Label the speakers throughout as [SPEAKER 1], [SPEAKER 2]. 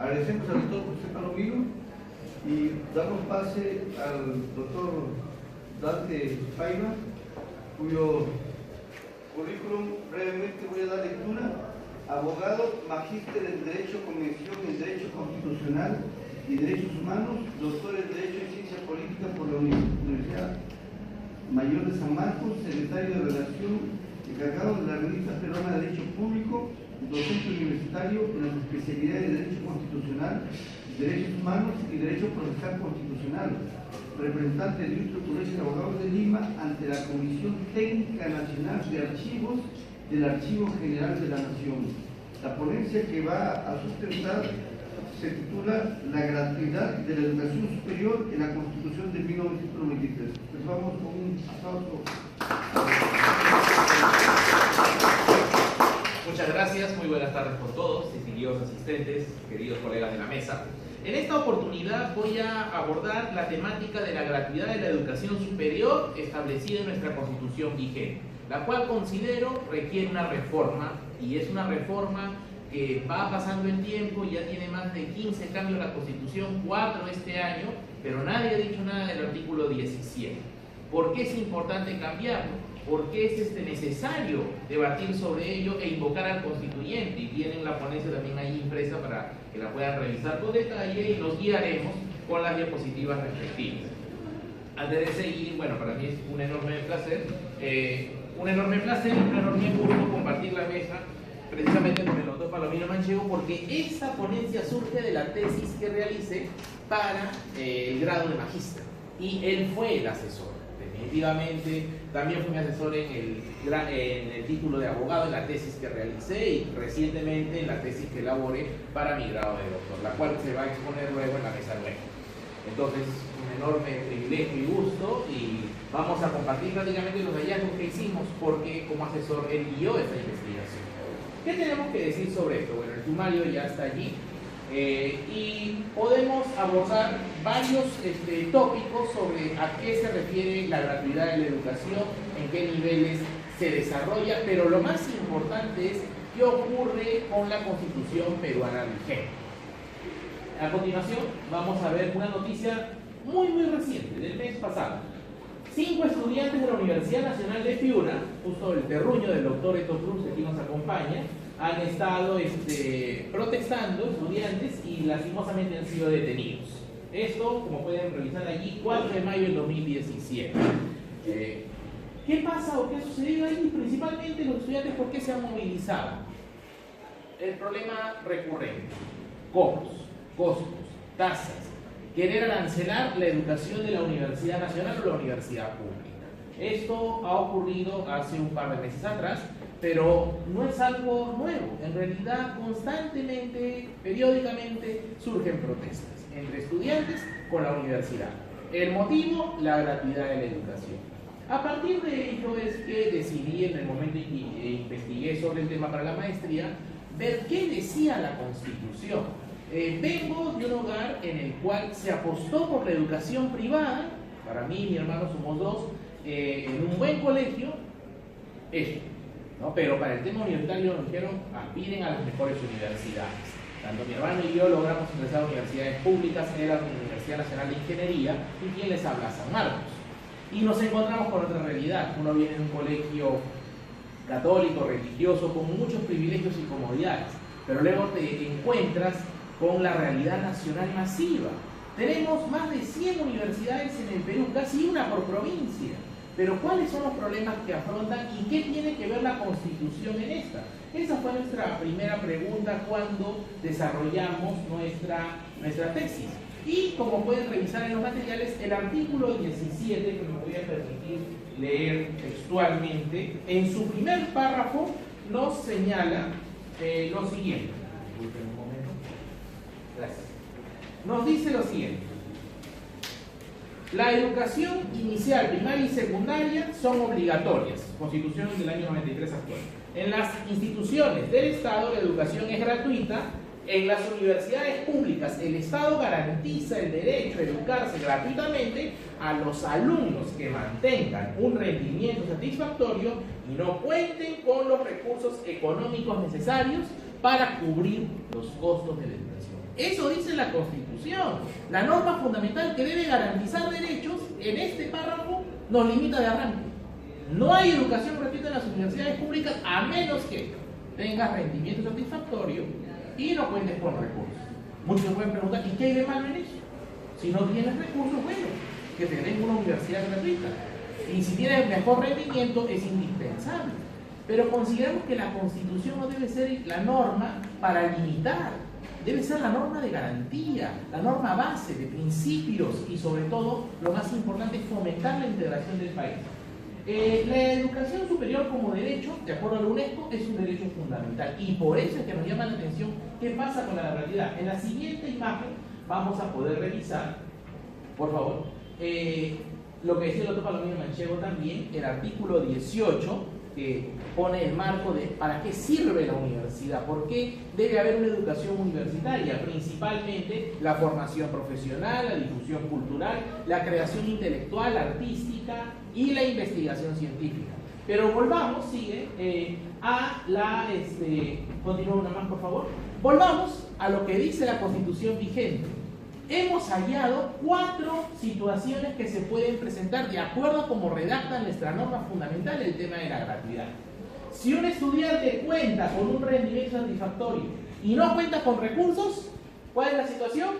[SPEAKER 1] Agradecemos al doctor José Palomino y damos pase al doctor Dante Paiva, cuyo currículum brevemente voy a dar lectura. Abogado, magíster en Derecho, Convención en Derecho Constitucional y Derechos Humanos, doctor en Derecho y Ciencia Política por la Universidad Mayor de San Marcos, secretario de Redacción, encargado de la Revista Peruana de Derecho Público, docente universitario en las especialidades de Derecho Constitucional, Derechos Humanos y Derecho Procesal Constitucional, representante del Ilustre Colegio de Abogados de Lima ante la Comisión Técnica Nacional de Archivos del Archivo General de la Nación. La ponencia que va a sustentar se titula La gratuidad de la educación superior en la Constitución de 1993. Pues vamos con un aplauso.
[SPEAKER 2] Muchas gracias, muy buenas tardes por todos, distinguidos asistentes, queridos colegas de la mesa. En esta oportunidad voy a abordar la temática de la gratuidad de la educación superior establecida en nuestra Constitución vigente, la cual considero requiere una reforma, y es una reforma que va pasando el tiempo, ya tiene más de 15 cambios la Constitución, 4 este año, pero nadie ha dicho nada del artículo 17. ¿Por qué es importante cambiarlo? Porque es necesario debatir sobre ello e invocar al constituyente, y tienen la ponencia también ahí impresa para que la puedan revisar con detalle, y nos guiaremos con las diapositivas respectivas. Antes de seguir, bueno, para mí es un enorme placer, un enorme gusto compartir la mesa precisamente con el doctor Palomino Manchego, porque esta ponencia surge de la tesis que realicé para el grado de magíster, y él fue el asesor. Definitivamente, también fue mi asesor en el título de abogado, en la tesis que realicé, y recientemente en la tesis que elaboré para mi grado de doctor, la cual se va a exponer luego en la mesa nueva. Entonces, un enorme privilegio y gusto, y vamos a compartir prácticamente los hallazgos que hicimos, porque como asesor él guió esta investigación. ¿Qué tenemos que decir sobre esto? Bueno, el sumario ya está allí. Y podemos abordar varios tópicos sobre a qué se refiere la gratuidad de la educación, en qué niveles se desarrolla, pero lo más importante es qué ocurre con la Constitución peruana vigente. A continuación vamos a ver una noticia muy reciente, del mes pasado. 5 estudiantes de la Universidad Nacional de Piura, justo el terruño del doctor Eto Cruz, que aquí nos acompaña, han estado protestando, estudiantes, y lastimosamente han sido detenidos. Esto, como pueden revisar allí, 4 de mayo del 2017. ¿Qué pasa o qué ha sucedido ahí? Principalmente los estudiantes, ¿por qué se han movilizado? El problema recurrente: cobros, costos, tasas, querer arancelar la educación de la Universidad Nacional o la Universidad Pública. Esto ha ocurrido hace un par de meses atrás, pero no es algo nuevo. En realidad, constantemente, periódicamente, surgen protestas entre estudiantes con la universidad. El motivo: la gratuidad de la educación. A partir de ello es que decidí, en el momento en que investigué sobre el tema para la maestría, ver qué decía la Constitución. Vengo de un hogar en el cual se apostó por la educación privada. Para mí y mi hermano somos dos, en un buen colegio, ¿no? Pero para el tema universitario nos dijeron: aspiren a las mejores universidades. Tanto mi hermano y yo logramos ingresar a universidades públicas, era la Universidad Nacional de Ingeniería, y quien les habla, San Marcos. Y nos encontramos con otra realidad. Uno viene de un colegio católico, religioso, con muchos privilegios y comodidades, pero luego te encuentras con la realidad nacional masiva, Tenemos más de 100 universidades en el Perú, casi una por provincia. Pero ¿cuáles son los problemas que afrontan y qué tiene que ver la Constitución en esta? Esa fue nuestra primera pregunta cuando desarrollamos nuestra tesis. Y como pueden revisar en los materiales, el artículo 17, que me voy a permitir leer textualmente, en su primer párrafo nos señala lo siguiente. Disculpen un momento. Gracias. Nos dice lo siguiente. La educación inicial, primaria y secundaria son obligatorias. Constitución del año 93 actual. En las instituciones del Estado la educación es gratuita. En las universidades públicas el Estado garantiza el derecho a educarse gratuitamente a los alumnos que mantengan un rendimiento satisfactorio y no cuenten con los recursos económicos necesarios para cubrir los costos de la educación. Eso dice la Constitución. La norma fundamental que debe garantizar derechos en este párrafo nos limita de arranque. No hay educación gratuita en las universidades públicas a menos que tengas rendimiento satisfactorio y no cuentes con recursos. Muchos pueden preguntar, ¿y qué hay de malo en eso? Si no tienes recursos, bueno, que te den una universidad gratuita. Y si tienes mejor rendimiento, es indispensable. Pero consideramos que la Constitución no debe ser la norma para limitar. Debe ser la norma de garantía, la norma base de principios y sobre todo, lo más importante, es fomentar la integración del país. La educación superior como derecho, de acuerdo a la UNESCO, es un derecho fundamental y por eso es que nos llama la atención qué pasa con la realidad. En la siguiente imagen vamos a poder revisar, por favor, lo que decía el doctor Palomino Manchego también, el artículo 18, que pone el marco de para qué sirve la universidad, por qué debe haber una educación universitaria, principalmente la formación profesional, la difusión cultural, la creación intelectual, artística y la investigación científica. Pero volvamos, continúa una más por favor, volvamos a lo que dice la Constitución vigente. Hemos hallado 4 situaciones que se pueden presentar de acuerdo a cómo redacta nuestra norma fundamental el tema de la gratuidad. Si un estudiante cuenta con un rendimiento satisfactorio y no cuenta con recursos, ¿cuál es la situación?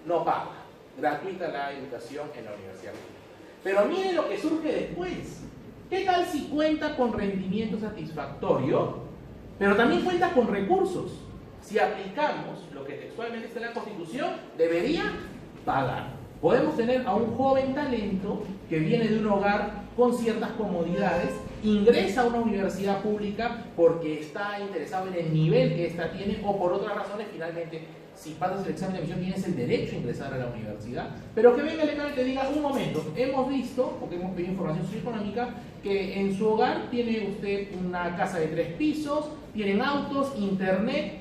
[SPEAKER 2] No paga. Gratuita la educación en la universidad. Pero miren lo que surge después. ¿Qué tal si cuenta con rendimiento satisfactorio, pero también cuenta con recursos? Si aplicamos lo que textualmente está en la Constitución, debería pagar. Podemos tener a un joven talento que viene de un hogar con ciertas comodidades, ingresa a una universidad pública porque está interesado en el nivel que ésta tiene o por otras razones, finalmente, si pasas el examen de admisión tienes el derecho a ingresar a la universidad, pero que venga el decano y te diga, un momento, hemos visto, porque hemos pedido información socioeconómica, que en su hogar tiene usted una casa de 3 pisos, tienen autos, internet.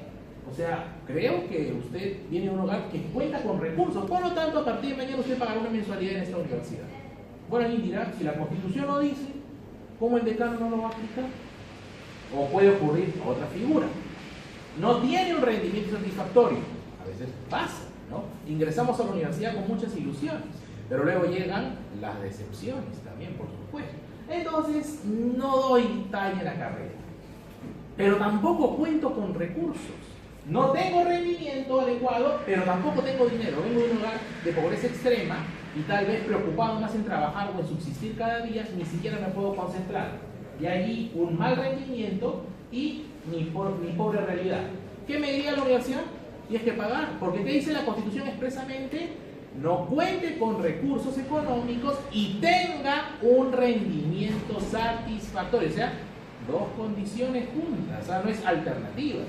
[SPEAKER 2] O sea, creo que usted viene de un hogar que cuenta con recursos, por lo tanto, a partir de mañana usted pagará una mensualidad en esta universidad. Bueno, alguien dirá, si la Constitución lo dice, ¿cómo el decano no lo va a aplicar? O puede ocurrir otra figura. No tiene un rendimiento satisfactorio. A veces pasa, ¿no? Ingresamos a la universidad con muchas ilusiones, pero luego llegan las decepciones también, por supuesto. Entonces, no doy talla en la carrera, pero tampoco cuento con recursos. No tengo rendimiento adecuado, pero tampoco tengo dinero. Vengo de un hogar de pobreza extrema y tal vez preocupado más en trabajar o en subsistir cada día, ni siquiera me puedo concentrar. De allí un mal rendimiento y mi pobre realidad. ¿Qué me diría la universidad? Tienes que pagar, porque te dice la Constitución expresamente, no cuente con recursos económicos y tenga un rendimiento satisfactorio. O sea, 2 condiciones juntas, o sea, no es alternativas.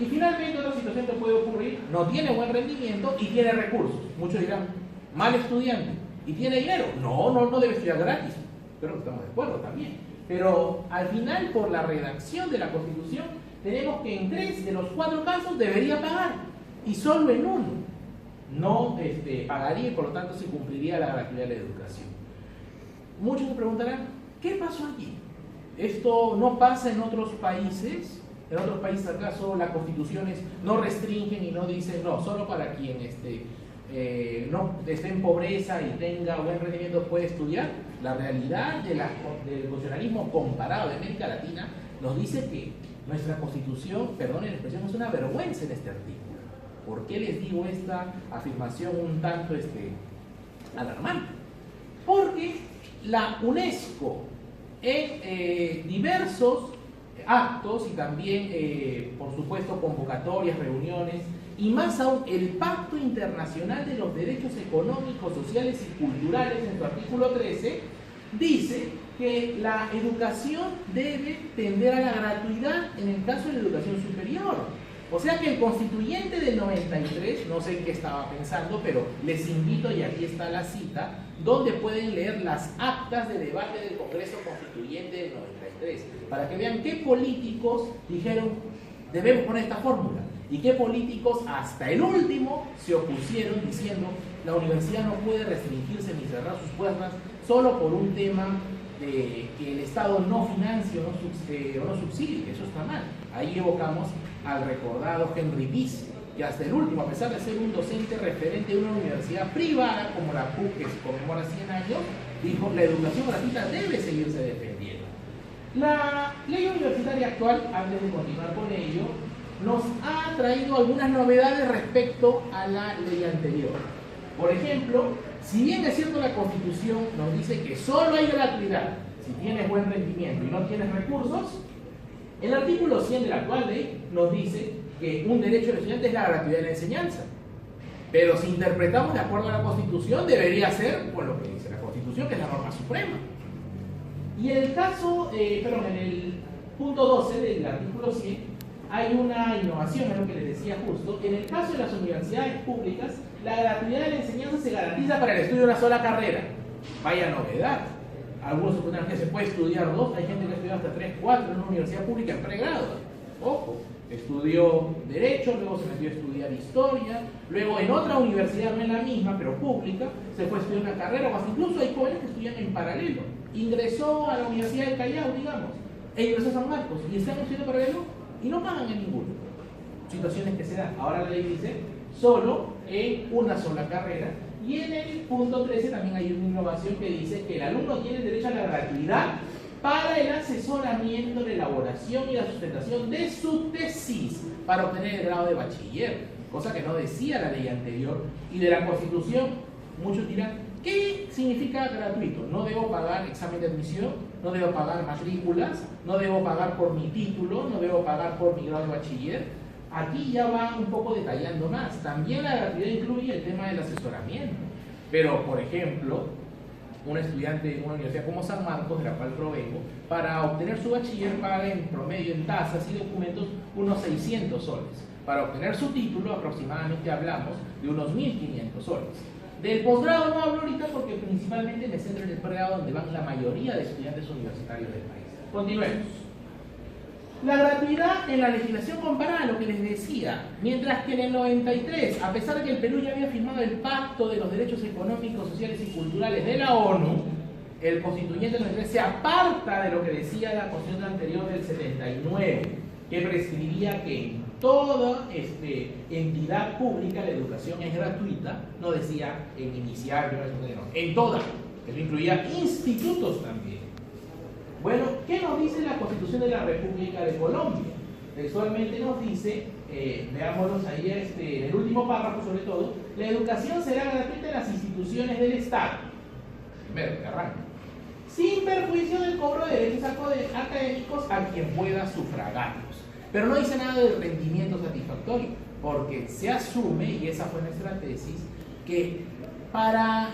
[SPEAKER 2] Y finalmente otra situación que puede ocurrir, no tiene buen rendimiento y tiene recursos. Muchos dirán, mal estudiante, ¿y tiene dinero? No debe estudiar gratis. Pero estamos de acuerdo también. Pero al final, por la redacción de la Constitución, tenemos que en 3 de los 4 casos debería pagar. Y solo en 1 no pagaría y por lo tanto se cumpliría la gratuidad de la educación. Muchos se preguntarán, ¿qué pasó aquí? ¿Esto no pasa en otros países? En otros países acaso las constituciones no restringen y no dicen, no, solo para quien no esté en pobreza y tenga buen rendimiento puede estudiar. La realidad del funcionalismo comparado de América Latina nos dice que nuestra constitución, perdonen la expresión, es una vergüenza en este artículo. ¿Por qué les digo esta afirmación un tanto alarmante? Porque la UNESCO en diversos actos y también, por supuesto, convocatorias, reuniones, y más aún el Pacto Internacional de los Derechos Económicos, Sociales y Culturales, en su artículo 13, dice que la educación debe tender a la gratuidad en el caso de la educación superior. O sea que el constituyente del 93, no sé en qué estaba pensando, pero les invito, y aquí está la cita, donde pueden leer las actas de debate del Congreso Constituyente del 93, para que vean qué políticos dijeron, debemos poner esta fórmula, y qué políticos hasta el último se opusieron diciendo, la universidad no puede restringirse ni cerrar sus puertas solo por un tema de que el Estado no financie o no subsidie, eso está mal. Ahí evocamos al recordado Henry Biss, que hasta el último, a pesar de ser un docente referente de una universidad privada como la PUC, que se conmemora 100 años, dijo, la educación gratuita debe seguirse defendiendo. La ley universitaria actual, antes de continuar con ello, nos ha traído algunas novedades respecto a la ley anterior. Por ejemplo, si bien es cierto la Constitución nos dice que solo hay gratuidad si tienes buen rendimiento y no tienes recursos, el artículo 100 de la actual ley nos dice que un derecho del estudiante es la gratuidad de la enseñanza. Pero si interpretamos de acuerdo a la Constitución, debería ser por lo que dice la Constitución, que es la norma suprema. Y en el caso, en el punto 12 del artículo 100, hay una innovación, es lo que les decía justo. En el caso de las universidades públicas, la gratuidad de la enseñanza se garantiza para el estudio de una sola carrera. Vaya novedad. Algunos suponen que se puede estudiar dos, hay gente que ha estudiado hasta 3, 4 en una universidad pública en pregrado. Ojo, estudió Derecho, luego se metió a estudiar Historia, luego en otra universidad, no en la misma, pero pública, se fue a estudiar una carrera, o hasta incluso hay jóvenes que estudian en paralelo. Ingresó a la Universidad del Callao, digamos, e ingresó a San Marcos, y están estudiando paralelo y no pagan en ninguno. Situaciones que se dan. Ahora la ley dice solo en una sola carrera. Y en el punto 13 también hay una innovación que dice que el alumno tiene derecho a la gratuidad para el asesoramiento, la elaboración y la sustentación de su tesis para obtener el grado de bachiller, cosa que no decía la ley anterior. Y de la Constitución, muchos dirán, ¿qué significa gratuito? No debo pagar examen de admisión, no debo pagar matrículas, no debo pagar por mi título, no debo pagar por mi grado de bachiller. Aquí ya va un poco detallando más. También la gratuidad incluye el tema del asesoramiento. Pero, por ejemplo, un estudiante en una universidad como San Marcos, de la cual provengo, para obtener su bachiller paga en promedio en tasas y documentos unos 600 soles. Para obtener su título aproximadamente hablamos de unos 1.500 soles. Del posgrado no hablo ahorita porque principalmente me centro en el pregrado, donde van la mayoría de estudiantes universitarios del país. Continuemos. La gratuidad en la legislación comparada, lo que les decía, mientras que en el 93, a pesar de que el Perú ya había firmado el Pacto de los Derechos Económicos, Sociales y Culturales de la ONU, el constituyente del 93 se aparta de lo que decía la Constitución anterior del 79, que prescribía que en toda entidad pública la educación es gratuita, no decía en inicial, en toda, eso incluía institutos también. Bueno, ¿qué nos dice la Constitución de la República de Colombia? Textualmente nos dice, veámoslos ahí en el último párrafo sobre todo, la educación será gratuita en las instituciones del Estado. Primero, que arranca. Sin perjuicio del cobro de derechos académicos a quien pueda sufragarlos. Pero no dice nada del rendimiento satisfactorio, porque se asume, y esa fue nuestra tesis, que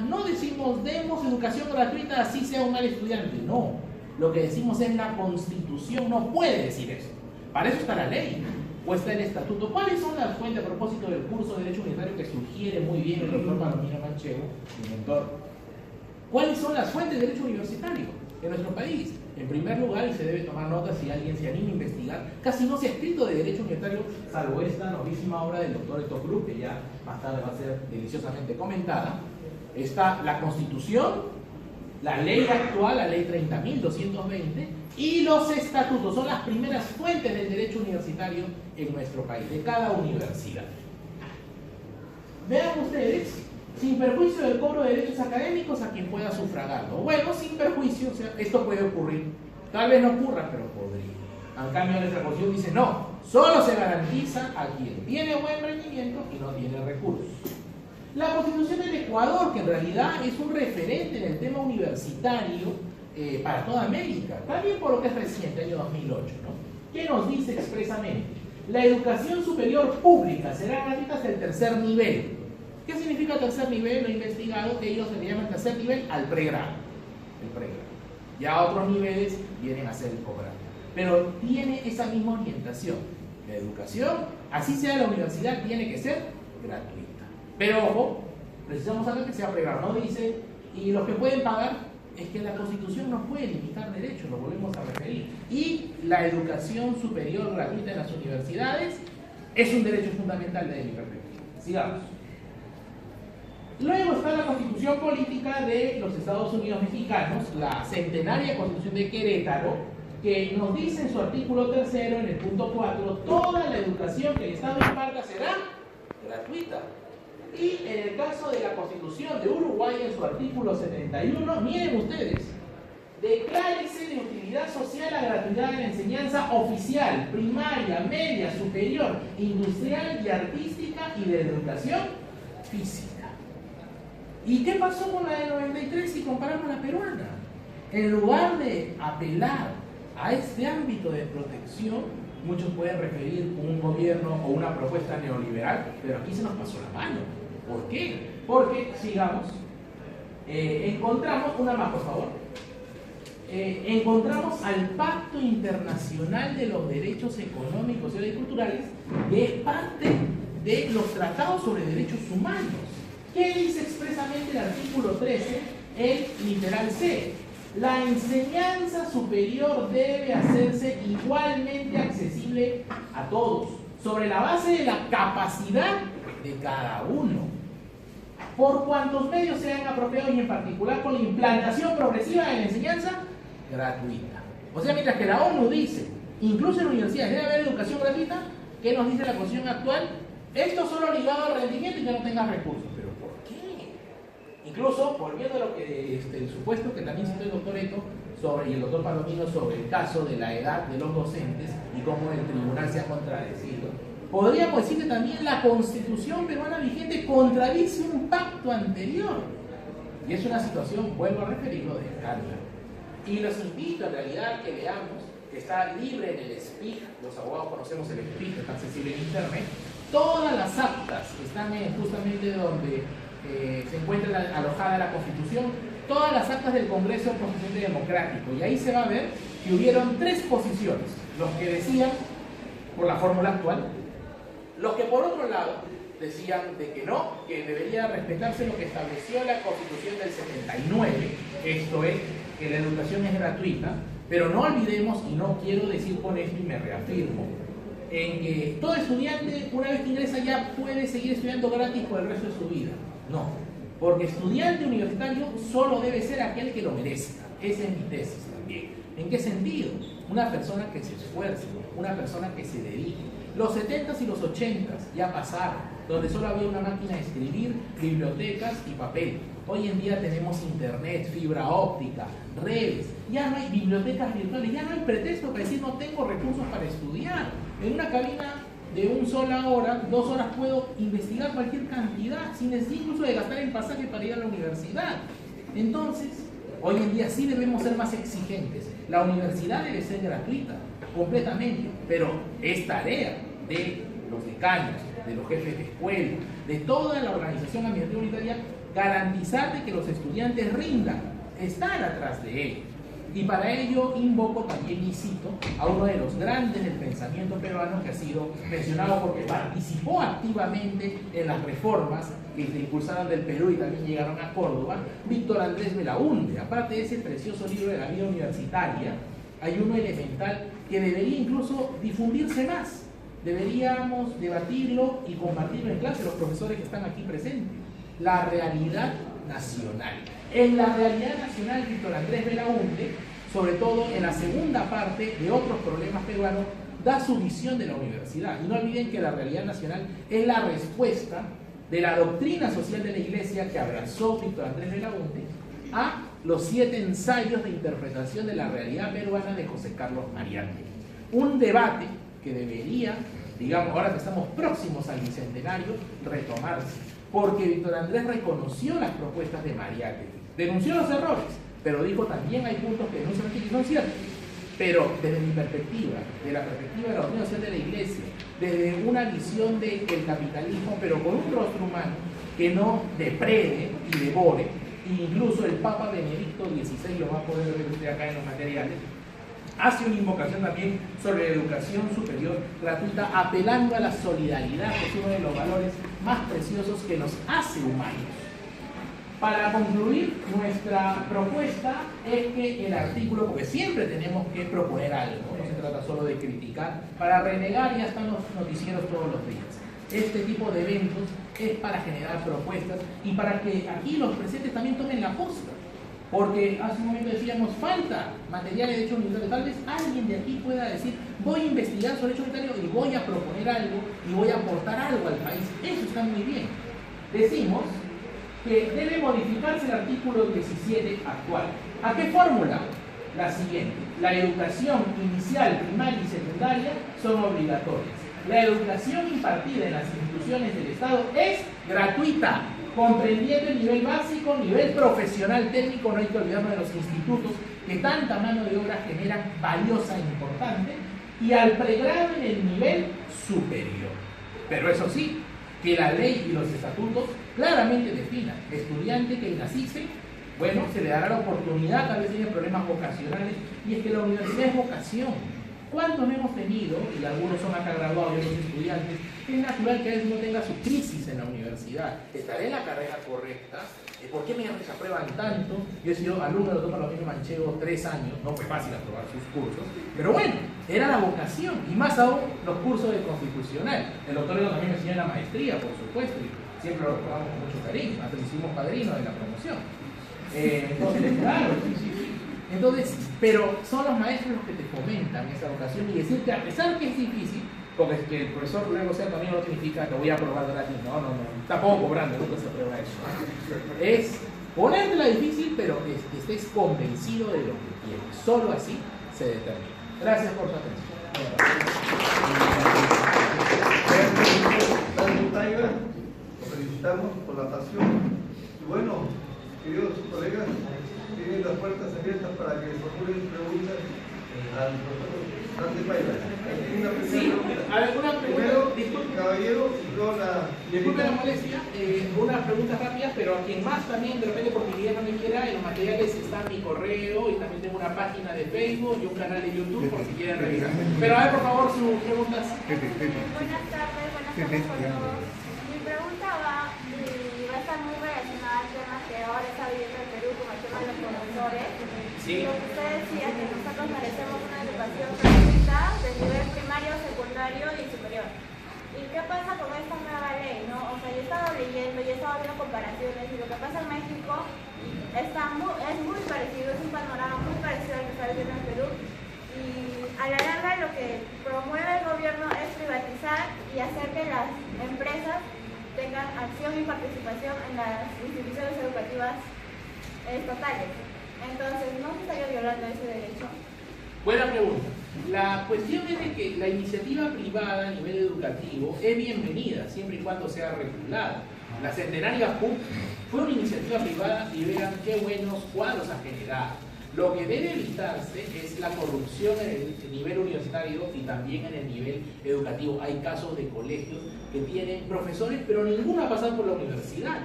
[SPEAKER 2] no decimos demos educación gratuita así sea un mal estudiante, no. Lo que decimos es la Constitución no puede decir eso. Para eso está la ley, o está el estatuto. ¿Cuáles son las fuentes a propósito del curso de Derecho Universitario que sugiere muy bien el doctor Palomino Manchego, mi mentor? ¿Cuáles son las fuentes de Derecho Universitario en nuestro país? En primer lugar, y se debe tomar nota si alguien se anima a investigar, casi no se ha escrito de Derecho Universitario, salvo esta novísima obra del doctor Héctor Cruz, que ya más tarde va a ser deliciosamente comentada. Está la Constitución, la ley actual, la ley 30.220, y los estatutos. Son las primeras fuentes del derecho universitario en nuestro país, de cada universidad. Vean ustedes, sin perjuicio del cobro de derechos académicos a quien pueda sufragarlo. Bueno, sin perjuicio, o sea, esto puede ocurrir. Tal vez no ocurra, pero podría. En cambio, nuestra Constitución dice no, Solo se garantiza a quien tiene buen rendimiento y no tiene recursos. La Constitución del Ecuador, que en realidad es un referente en el tema universitario para toda América, también por lo que es reciente, año 2008, ¿no? ¿Qué nos dice expresamente? La educación superior pública será gratuita hasta el tercer nivel. ¿Qué significa tercer nivel? Lo he investigado, ellos le llaman tercer nivel al pregrado. El pregrado. Ya otros niveles vienen a ser el posgrado. Pero tiene esa misma orientación. La educación, así sea la universidad, tiene que ser gratuita. Pero ojo, precisamos saber que sea pregrado. No dice, y los que pueden pagar, es que la Constitución no puede limitar derechos, lo volvemos a referir. Y la educación superior gratuita en las universidades es un derecho fundamental de mi perspectiva. Sigamos. Luego está la Constitución Política de los Estados Unidos Mexicanos, la centenaria Constitución de Querétaro, que nos dice en su artículo 3, en el punto 4, toda la educación que el Estado imparta será gratuita. Y en el caso de la Constitución de Uruguay, en su artículo 71, miren ustedes, declárese de utilidad social la gratuidad de la enseñanza oficial, primaria, media, superior, industrial y artística y de educación física. ¿Y qué pasó con la de 93 si comparamos la peruana? En lugar de apelar a este ámbito de protección, muchos pueden referir un gobierno o una propuesta neoliberal, pero aquí se nos pasó la mano. ¿Por qué? Porque, sigamos, encontramos, una más por favor, encontramos al Pacto Internacional de los Derechos Económicos y Culturales, que es parte de los tratados sobre derechos humanos. ¿Qué dice expresamente el artículo 13, el literal C? La enseñanza superior debe hacerse igualmente accesible a todos, sobre la base de la capacidad de cada uno, por cuantos medios sean apropiados y en particular con la implantación progresiva de la enseñanza gratuita. O sea, mientras que la ONU dice, incluso en universidades debe haber educación gratuita, ¿qué nos dice la Constitución actual? Esto solo ligado al rendimiento y que no tengas recursos. ¿Pero por qué? Incluso, volviendo a lo que el supuesto que también citó el doctor Eto y el doctor Palomino sobre el caso de la edad de los docentes y cómo el tribunal se ha contradecido, podríamos decir que también la Constitución peruana vigente contradice un pacto anterior. Y es una situación, vuelvo a referirlo, de escándalo. Y los invito en realidad a que veamos, que está libre en el SPIC, los abogados conocemos el SPIC, está accesible en internet, todas las actas que están justamente donde se encuentra alojada la Constitución, todas las actas del Congreso Constituyente Democrático, y ahí se va a ver que hubieron tres posiciones, los que decían, por la fórmula actual, los que por otro lado decían de que no, que debería respetarse lo que estableció la Constitución del 79, esto es, que la educación es gratuita, pero no olvidemos, y no quiero decir con esto y me reafirmo, en que todo estudiante, una vez que ingresa ya puede seguir estudiando gratis por el resto de su vida. No, porque estudiante universitario solo debe ser aquel que lo merezca. Esa es mi tesis también. ¿En qué sentido? Una persona que se esfuerce, una persona que se dedique. Los 70s y los 80s ya pasaron, donde solo había una máquina de escribir, bibliotecas y papel. Hoy en día tenemos internet, fibra óptica, redes, ya no hay bibliotecas virtuales, ya no hay pretexto para decir no tengo recursos para estudiar. En una cabina de una sola hora, 2 horas puedo investigar cualquier cantidad, sin necesidad incluso de gastar en pasaje para ir a la universidad. Entonces, hoy en día sí debemos ser más exigentes. La universidad debe ser gratuita, completamente, pero es tarea de los decanos, de los jefes de escuela, de toda la organización administrativa unitaria, garantizar de que los estudiantes rindan, estar atrás de ellos. Y para ello invoco también y cito a uno de los grandes del pensamiento peruano que ha sido mencionado porque participó activamente en las reformas que se impulsaron del Perú y también llegaron a Córdoba, Víctor Andrés Belaúnde. Aparte de ese precioso libro de la vida universitaria, hay uno elemental que debería incluso difundirse más. Deberíamos debatirlo y compartirlo en clase, los profesores que están aquí presentes. La realidad nacional. En la realidad nacional, Víctor Andrés Belaúnde, sobre todo en la segunda parte de otros problemas peruanos, da su visión de la universidad. Y no olviden que la realidad nacional es la respuesta de la doctrina social de la Iglesia que abrazó Víctor Andrés Belaúnde a los 7 ensayos de interpretación de la realidad peruana de José Carlos Mariátegui. Un debate que debería, digamos, ahora que estamos próximos al bicentenario, retomarse. Porque Víctor Andrés reconoció las propuestas de Mariátegui, denunció los errores, pero dijo también hay puntos que denuncian que son ciertos. Pero desde mi perspectiva, de la perspectiva de la organización de la Iglesia, desde una visión del capitalismo, pero con un rostro humano que no deprede y devore, incluso el Papa Benedicto XVI, lo va a poder ver usted acá en los materiales, hace una invocación también sobre la educación superior gratuita, apelando a la solidaridad, que es uno de los valores más preciosos que nos hace humanos. Para concluir, nuestra propuesta es que el artículo, porque siempre tenemos que proponer algo, no se trata solo de criticar, para renegar ya están los noticieros todos los días. Este tipo de eventos es para generar propuestas y para que aquí los presentes también tomen la posta. Porque hace un momento decíamos, falta material de derecho unitario. Tal vez alguien de aquí pueda decir, voy a investigar sobre derecho unitario y voy a proponer algo y voy a aportar algo al país. Eso está muy bien. Decimos que debe modificarse el artículo 17 actual. ¿A qué fórmula? La siguiente. La educación inicial, primaria y secundaria son obligatorias. La educación impartida en las instituciones del Estado es gratuita, comprendiendo el nivel básico, nivel profesional, técnico. No hay que olvidarnos de los institutos que tanta mano de obra generan valiosa e importante, y al pregrado en el nivel superior. Pero eso sí, que la ley y los estatutos claramente definan: estudiante que nacice, bueno, se le dará la oportunidad, tal vez tiene problemas vocacionales, y es que la universidad es vocación. ¿Cuántos hemos tenido, y algunos son acá graduados y otros estudiantes, es natural que a veces no tenga su crisis en la universidad? ¿Estaré en la carrera correcta? ¿Por qué me desaprueban tanto? Yo he sido alumno del doctor Palomino Manchego 3 años, no fue fácil aprobar sus cursos, pero bueno, era la vocación, y más aún los cursos de constitucional. El doctor Leo también me enseñó en la maestría, por supuesto, y siempre lo recordamos con mucho cariño, hasta hicimos padrino de la promoción. Entonces, claro, sí. Entonces, pero son los maestros los que te fomentan esa vocación, y decir que a pesar que es difícil, porque es que el profesor luego sea también no significa que voy a aprobar gratis, no, tampoco cobrando, nunca se aprueba eso. Es ponértela difícil, pero que estés convencido de lo que quieres. Solo así se determina. Gracias por su atención.
[SPEAKER 1] Lo felicitamos por la pasión. Y bueno, queridos colegas, tienen las puertas abiertas para que formulen preguntas al profesor Dante Paiva.
[SPEAKER 2] Sí, alguna pregunta.
[SPEAKER 1] Disculpe, caballero, y luego la...
[SPEAKER 2] Disculpe la molestia, unas preguntas rápidas, pero a quien más también, de repente, porque mi no me quiera, en los materiales está mi correo y también tengo una página de Facebook y un canal de YouTube por si quieren revisar. Pero a ver, por favor, sus preguntas.
[SPEAKER 3] Buenas tardes a todos. Mi pregunta va a estar muy relacionada al tema que ahora está viviendo el Perú, como el tema de los profesores.
[SPEAKER 2] Sí.
[SPEAKER 3] Lo que usted decía, que nosotros merecemos una educación gratuita de nivel primario, secundario y superior. ¿Y qué pasa con esta nueva ley? ¿No? O sea, yo he estado leyendo y he estado viendo comparaciones, y lo que pasa en México es muy parecido, es un panorama muy parecido al que está viviendo en Perú. Y a la larga lo que promueve el gobierno es privatizar y hacer que las empresas tengan acción y participación en las instituciones educativas estatales. Entonces, ¿no se estaría violando ese derecho?
[SPEAKER 2] Buena pregunta. La cuestión es de que la iniciativa privada a nivel educativo es bienvenida, siempre y cuando sea regulada. La Centenaria PUC fue una iniciativa privada y vean qué buenos cuadros ha generado. Lo que debe evitarse es la corrupción en el nivel universitario y también en el nivel educativo. Hay casos de colegios que tienen profesores, pero ninguno ha pasado por la universidad.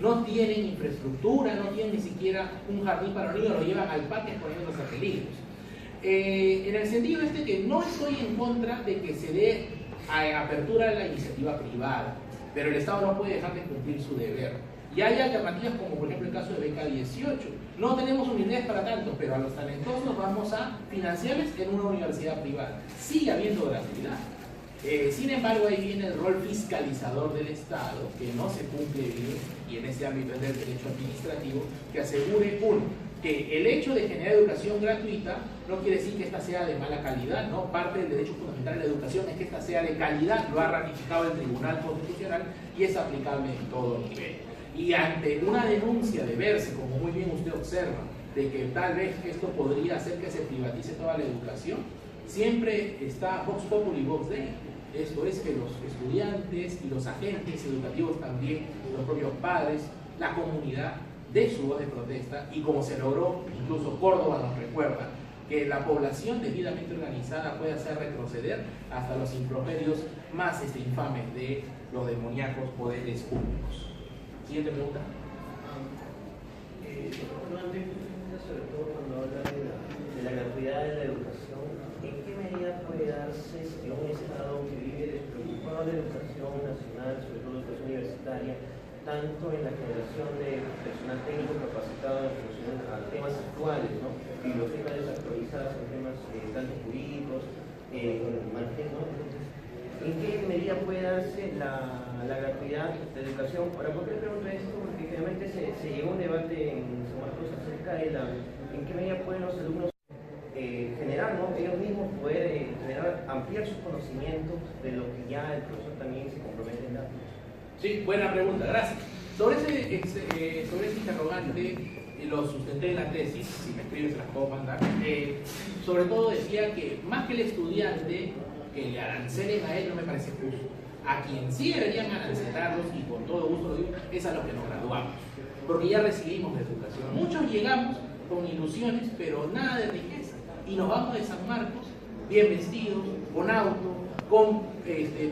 [SPEAKER 2] No tienen infraestructura, no tienen ni siquiera un jardín para los niños, lo llevan al parque poniéndose a peligros. En el sentido que no estoy en contra de que se dé apertura a la iniciativa privada, pero el Estado no puede dejar de cumplir su deber. Y hay alternativas como por ejemplo el caso de Beca 18. No tenemos unidades para tanto, pero a los talentosos vamos a financiarles en una universidad privada. Sigue habiendo gratuidad. Sin embargo, ahí viene el rol fiscalizador del Estado, que no se cumple bien, y en ese ámbito es del derecho administrativo, que asegure, que el hecho de generar educación gratuita no quiere decir que esta sea de mala calidad, ¿no? Parte del derecho fundamental de la educación es que esta sea de calidad, lo ha ratificado el Tribunal Constitucional y es aplicable en todo nivel. Y ante una denuncia de verse, como muy bien usted observa, de que tal vez esto podría hacer que se privatice toda la educación, siempre está Vox Populi y Vox Dei. Esto es que los estudiantes y los agentes educativos también, los propios padres, la comunidad, de su voz de protesta, y como se logró, incluso Córdoba nos recuerda, que la población debidamente organizada puede hacer retroceder hasta los improperios más infames de los demoníacos poderes públicos. Siguiente pregunta.
[SPEAKER 4] Sobre todo cuando habla de la gratuidad de la educación, ¿en qué medida puede darse si un Estado que vive despreocupado de la educación nacional, sobre todo la educación universitaria, tanto en la generación de personal técnico capacitado en función a temas actuales, ¿no? Bibliotecas desactualizadas en temas tanto jurídicos, ¿no? ¿En qué medida puede darse la gratuidad de educación? Ahora, ¿por qué pregunto esto? Porque finalmente se llevó un debate en San Marcos acerca de en qué medida pueden los alumnos generar, ¿no? Ellos mismos poder ampliar sus conocimientos de lo que ya el profesor también se compromete en dar.
[SPEAKER 2] Sí, buena pregunta, gracias. Sobre ese interrogante, lo sustenté en la tesis, si me escribes se las puedo mandar. Sobre todo decía que más que el estudiante, que le arancelen a él no me parece justo. A quien sí deberían arancelarlos, y con todo gusto lo digo, es a los que nos graduamos, porque ya recibimos la educación. Muchos llegamos con ilusiones, pero nada de riqueza, y nos vamos de San Marcos bien vestidos, con auto, con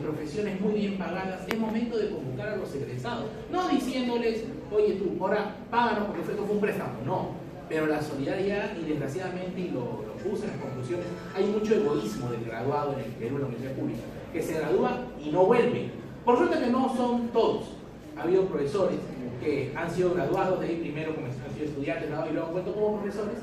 [SPEAKER 2] profesiones muy bien pagadas. Es momento de convocar a los egresados, no diciéndoles, oye tú, ahora páganos porque esto fue un préstamo, no. Pero la solidaridad, y desgraciadamente, y lo puse en las conclusiones, hay mucho egoísmo del graduado en el Perú, en la universidad pública, que se gradúa y no vuelve. Por suerte que no son todos. Ha habido profesores que han sido graduados de ahí primero como han sido estudiantes, graduados y luego han vuelto como profesores,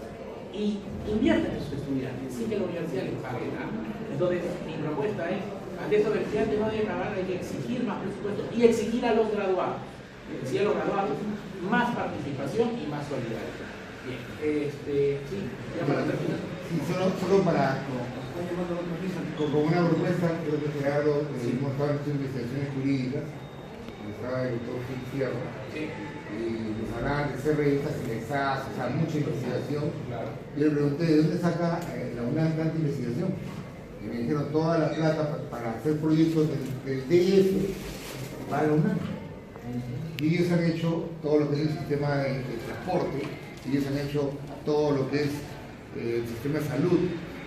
[SPEAKER 2] y invierten en sus estudiantes sin que la universidad les pague nada. Entonces, mi propuesta es, ante esto el estudiante no debe pagar, hay que exigir más presupuesto y exigir a los graduados, más participación y más solidaridad. Bien, sí, ya para terminar.
[SPEAKER 5] Sí, solo para con una propuesta, creo que Gerardo hemos estado haciendo investigaciones jurídicas, estaba el doctor Gil Fierro, y nos hablaban de hacer revistas indexadas, o sea, mucha investigación.
[SPEAKER 2] Claro.
[SPEAKER 5] Yo le pregunté, ¿de dónde saca la UNAM tanta investigación? Y me dijeron, toda la plata para hacer proyectos del DF para la UNAM. Y ellos han hecho todo lo que es el sistema de transporte, y ellos han hecho todo lo que es el sistema de salud.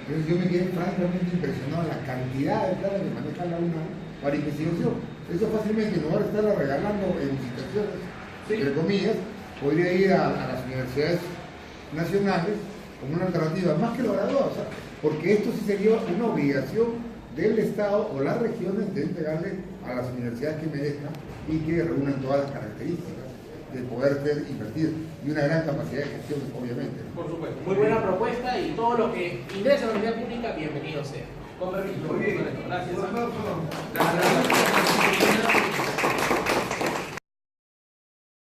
[SPEAKER 5] Entonces yo me quedé francamente impresionado en la cantidad de plata que maneja la UNAM para investigación. Eso fácilmente, en lugar de estarla regalando en licitaciones, entre comillas, podría ir a las universidades nacionales como una alternativa, más que lo graduados, ¿sabes? Porque esto sí sería una obligación del Estado o las regiones de entregarle a las universidades que merezcan y que reúnan todas las características de poder ser invertir y una gran capacidad de gestión, obviamente.
[SPEAKER 2] Por supuesto, muy buena propuesta, y todo lo que ingresa a la universidad pública, bienvenido sea. Con permiso.
[SPEAKER 1] Muy bien.
[SPEAKER 2] Gracias.
[SPEAKER 1] Un aplauso.
[SPEAKER 2] Gracias.